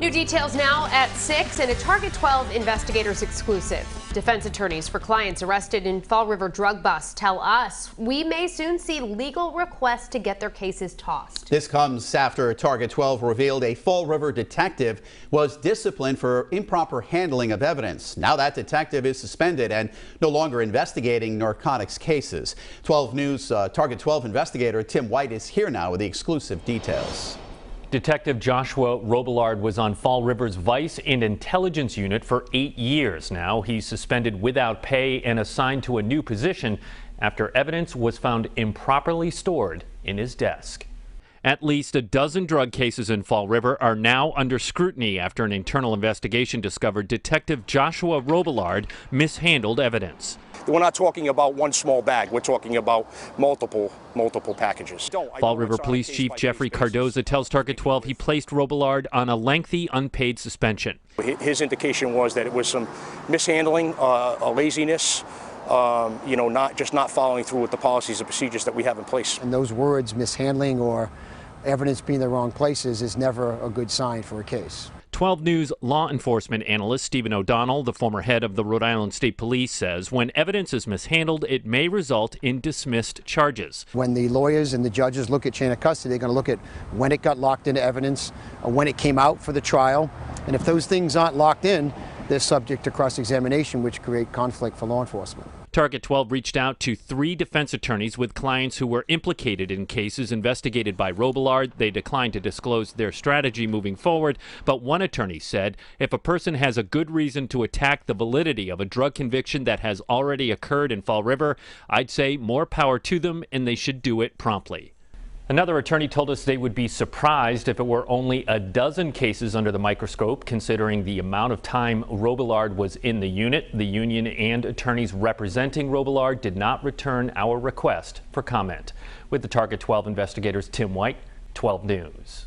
New details now at 6 and a Target 12 investigators exclusive. Defense attorneys for clients arrested in Fall River drug bust tell us we may soon see legal requests to get their cases tossed. This comes after Target 12 revealed a Fall River detective was disciplined for improper handling of evidence. Now that detective is suspended and no longer investigating narcotics cases. 12 News Target 12 investigator Tim White is here now with the exclusive details. Detective Joshua Robillard was on Fall River's Vice and Intelligence Unit for 8 years now. He's suspended without pay and assigned to a new position after evidence was found improperly stored in his desk. At least a dozen drug cases in Fall River are now under scrutiny after an internal investigation discovered Detective Joshua Robillard mishandled evidence. We're not talking about one small bag. We're talking about multiple packages. Fall River Police Chief Jeffrey Cardoza tells Target 12 he placed Robillard on a lengthy unpaid suspension. His indication was that it was some mishandling, a laziness, not following through with the policies and procedures that we have in place. And those words, mishandling or evidence being in the wrong places, is never a good sign for a case. 12 News law enforcement analyst Stephen O'Donnell, the former head of the Rhode Island State Police, says when evidence is mishandled, it may result in dismissed charges. When the lawyers and the judges look at chain of custody, they're going to look at when it got locked into evidence, when it came out for the trial. And if those things aren't locked in, they're subject to cross-examination, which create conflict for law enforcement. Target 12 reached out to 3 defense attorneys with clients who were implicated in cases investigated by Robillard. They declined to disclose their strategy moving forward, but one attorney said if a person has a good reason to attack the validity of a drug conviction that has already occurred in Fall River, I'd say more power to them and they should do it promptly. Another attorney told us they would be surprised if it were only a dozen cases under the microscope, considering the amount of time Robillard was in the unit. The union and attorneys representing Robillard did not return our request for comment. With the Target 12 investigators, Tim White, 12 News.